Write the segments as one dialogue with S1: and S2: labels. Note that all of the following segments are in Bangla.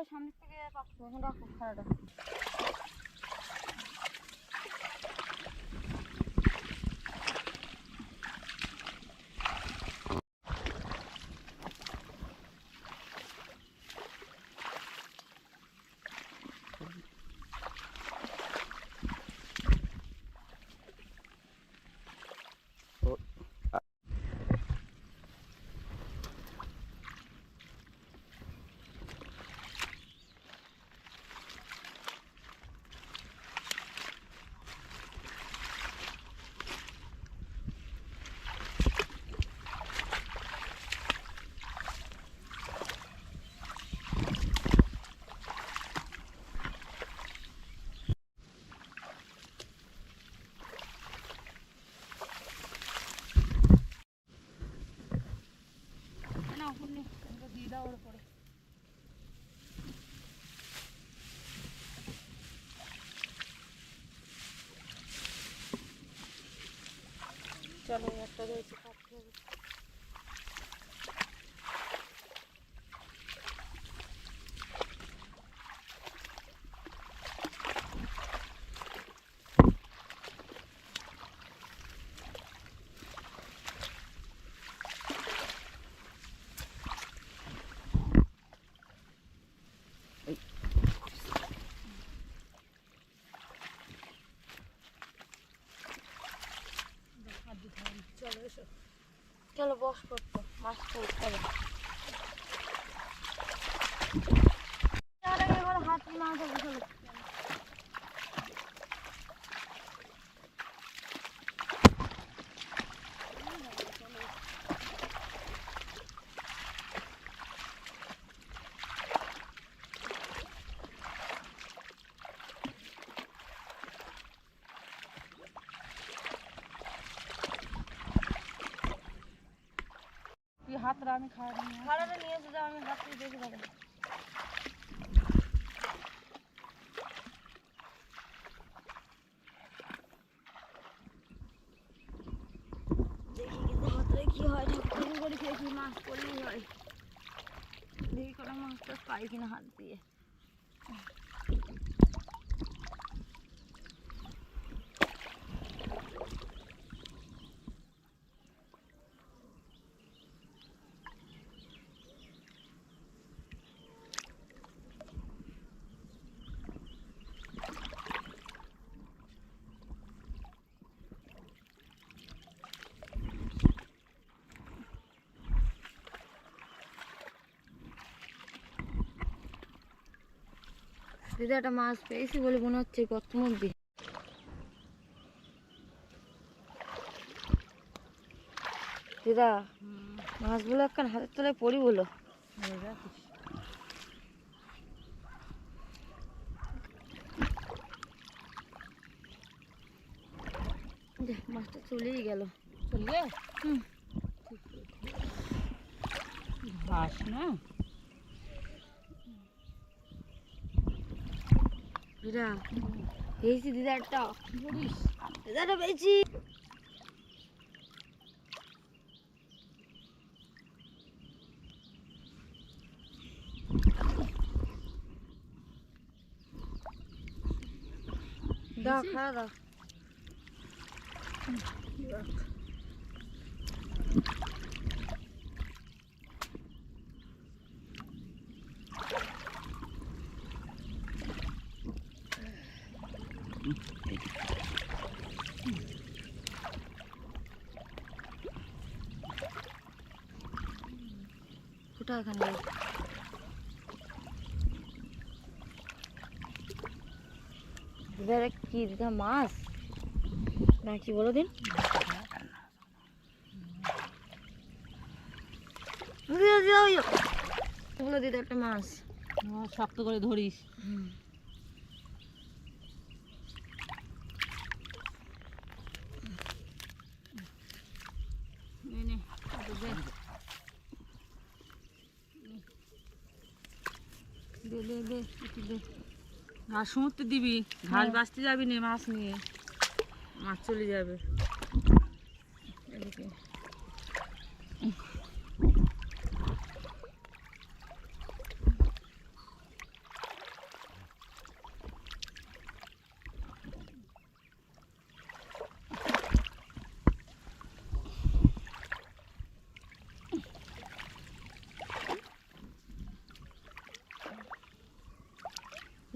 S1: করে সামনে থেকে পাচ্ছি এখন রাখো খাড়াটা। চলো একটা রয়েছে কাটতে হবে। চলো এসো, চলো বস করতো মাছ করতে হবে। হাত মাছ হবে চলো। হাতটা আমি খাড়াটা নিয়ে এসে যাও, আমি হাত থেকে দেখে যাবো। দেখি কিন্তু হাতটা কি হয়, ঠাকুর করে খেয়েছি মাছ পড়লেই হয়। দেখি কোনো মাছটা পাই কিনা হাত দিয়ে। দিদা একটা মাছ পেয়েছি বলে মনে হচ্ছে গর্তের মধ্যে। দিদা মাছগুলো একখান হাতের তলায় পড়ি বলো। মাছটা চলেই গেল। চলে ঘাস না দিদা পেয়েছি। দিদা একটা দিদাটা পেয়েছি। দাও খাওয়া দাও। ফুটা এখানে কি দিদা মাছ না কি বলো দিন। বলো দিদা একটা মাছ শক্ত করে ধরিস। ঘাস সমুদ্রে দিবি, ঘাস বাঁচতে যাবি না মাছ নিয়ে, মাছ চলে যাবে। এদিকে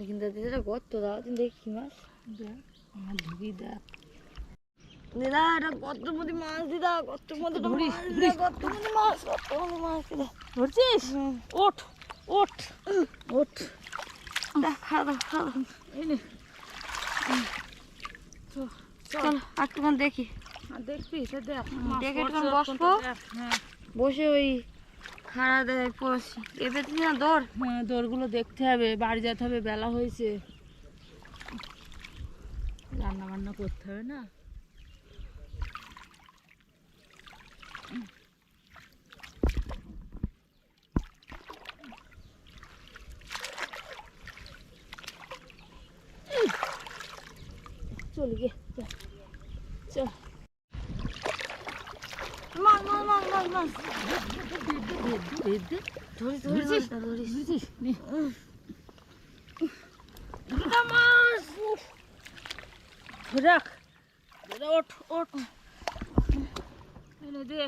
S1: কিন্তু দিদা গর্ত দাও তুমি দেখি কি মাছ
S2: দেখ আমার ঢুকি দেখ
S1: দিদা এটা গর্তের মধ্যে মাছ দিদা গর্তের মধ্যে একটা
S2: ধরিস,
S1: মাছ দিদা গর্তের মধ্যে মাছ দিদা
S2: ধরছিস ওঠ ওঠ ওঠ
S1: দেখ খাওয়া
S2: এই নে
S1: চল একটুখানি দেখি
S2: দেখবি সে দেখ
S1: দেখে একটুখানি বসবো
S2: হ্যাঁ
S1: বসে ওই খাড়া দেয় পড়ছি এ পেতেছি না দৌড়
S2: হ্যাঁ দৌড়গুলো দেখতে হবে বাড়ি যেতে হবে বেলা হয়েছে রান্না বান্না করতে হবে না চল গিয়ে চল
S1: মাছ মাছ মাছ মাছ মাছ ধরিস ধরিস ধরিস
S2: বুঝছিস নে
S1: দিদা মাছ
S2: ধরে রাখ ধরে ওঠ ওঠ এনে দে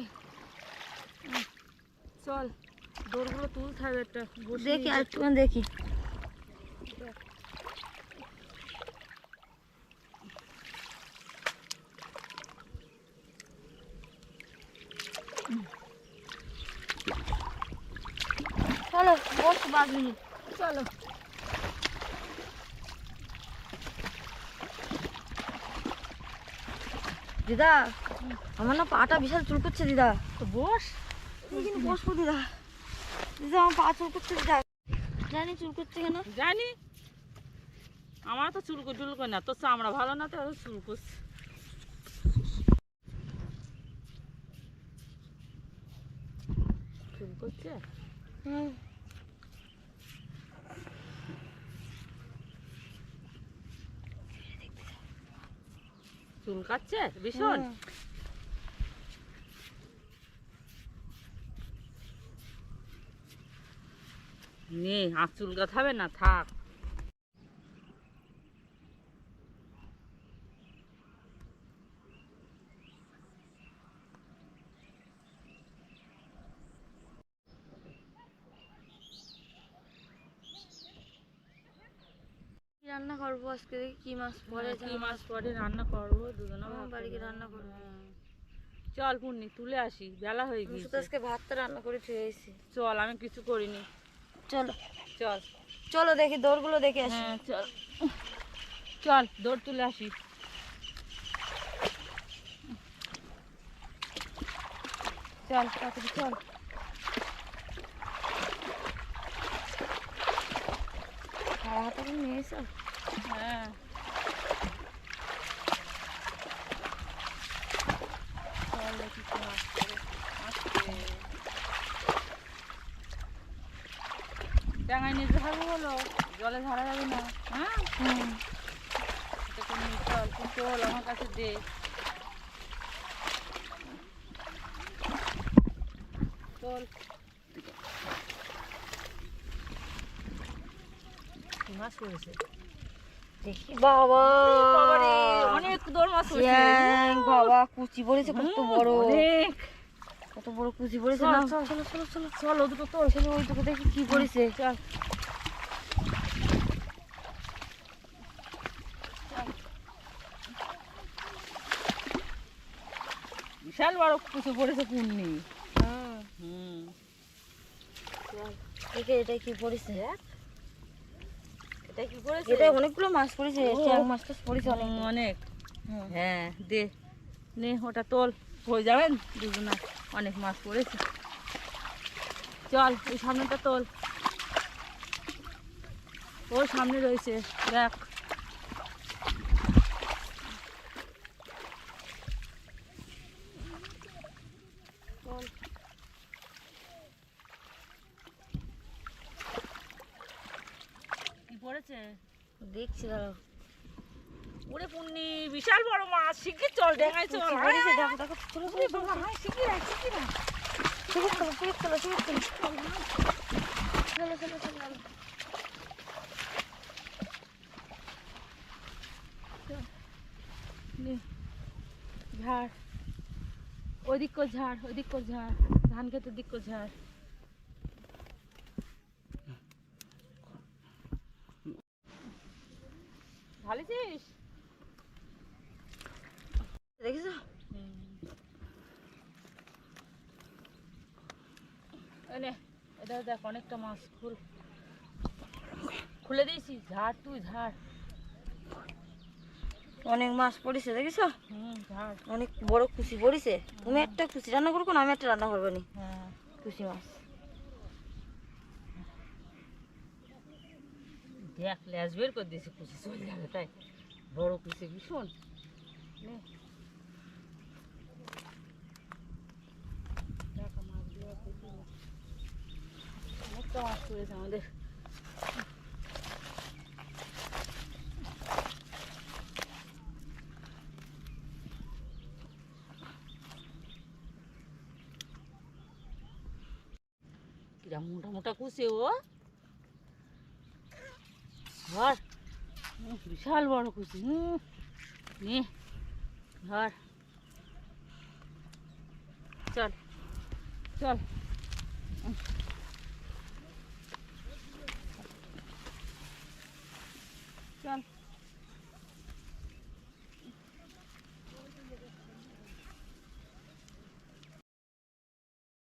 S2: চল দৌড়গুলো তুলতে হবে একটা
S1: দেখি আর একটুখানি দেখি চলো বস 5 মিনিট
S2: চলো
S1: দিদা আমার না পাটা বিশাল চুল করছে দিদা
S2: তো বস
S1: এখানে বসবো দিদা দিদা আমার পা চুল করছে দিদা জানি চুল করছে কেন
S2: জানি আমার তো চুল করে না তোর চামড়া ভালো না তো চুল করছে চুল করছে
S1: হুম
S2: চুল কাটছে ভীষণ নে আর চুল কাটাবে না থাক
S1: কি রান্না করবো আজকে দেখি কি মাছ পরে
S2: কি মাছ পরে রান্না করবো দুজনে
S1: আমার বাড়িতে রান্না করবো
S2: চল পূর্ণি তুলে আসি বেলা হয়ে
S1: আমি শুধু
S2: গিয়েছে
S1: আজকে ভাতটা রান্না করে খেয়ে এসেছি
S2: চল আমি কিছু করিনি
S1: চলো
S2: চল
S1: চলো দেখি দৌড়গুলো দেখে আসি
S2: হ্যাঁ চল চল দৌড় তুলে আসি চল তাড়াতাড়ি চল
S1: সারা হাতে করে নিয়ে এসো
S2: হ্যাঁ চল দেখি কি মাছ পড়ে আসছে ডাঙায় নিয়ে যাবো বলো জলে ধরা যাবে না হ্যাঁ চল চল আমার কাছে দে চল কি মাছ পড়েছে
S1: দেখি বাবা
S2: বাবারে অনেক দৌড় মাছ পড়েছে
S1: বাবা কুচি পড়েছে কত বড়
S2: অনেক
S1: কত বড় কুচি পড়েছে
S2: চল,
S1: না
S2: চল।
S1: চলো চলো চলো
S2: চল ও দুটো তোর
S1: চলো ওই দুটো দেখি কি পড়েছে
S2: চল বিশাল বড় কুচি পড়েছে পূর্ণি
S1: হ্যাঁ
S2: হুম
S1: দেখে এটা কি পড়েছে
S2: এটা কি পড়েছে
S1: এটা অনেকগুলো মাছ পড়েছে ট্যাং মাছ টাছ পড়েছে অনেক
S2: অনেক
S1: হুম।
S2: হ্যাঁ দে নে ওটা তোল হয়ে যাবেন দুজনা অনেক মাছ পড়েছে চল ওই সামনেটা তোল ওর সামনে রয়েছে দেখ চল কি পড়েছে
S1: দেখছি দাঁড়াও
S2: ওরে পুন্নি বিশাল বড় মাছ শিগগির চল ডেঙায় চল
S1: কুচি পড়েছে দেখো দেখো চলো
S2: ওরে বাবা হাই শিগগির আয় শিগগির আয়
S1: চলো চলো
S2: নে ঝাড় ওইদিক কর ঝাড় ওইদিক কর ঝাড় ধান খেতের দিক কর ঝাড় ফালিছিস?
S1: দেখেছো?
S2: এনে এটা দেখ অনেকটা মাছ খুলে দিয়েছি। ঝাড় তুই ঝাড়।
S1: অনেক মাছ পড়েছে দেখেছো?
S2: ঝাড়।
S1: অনেক বড় কুচি পড়েছে। তুমি একটা কুচি রান্না করবো না, আমি একটা রান্না করবো নি।
S2: হ্যাঁ
S1: কুচি মাছ
S2: দেখ ল্যাস বের করে দিয়েছে, কুচি চলে যাবে তাই। বড় কুচি ভীষণ। নে দেখা মাছগুলো দেখি না। অনেকটা মাছ পড়েছে আমাদের। কিরম মোটা মোটা কুচি ও, ধর। বিশাল বড় কুচি। নে ধর, চল চল।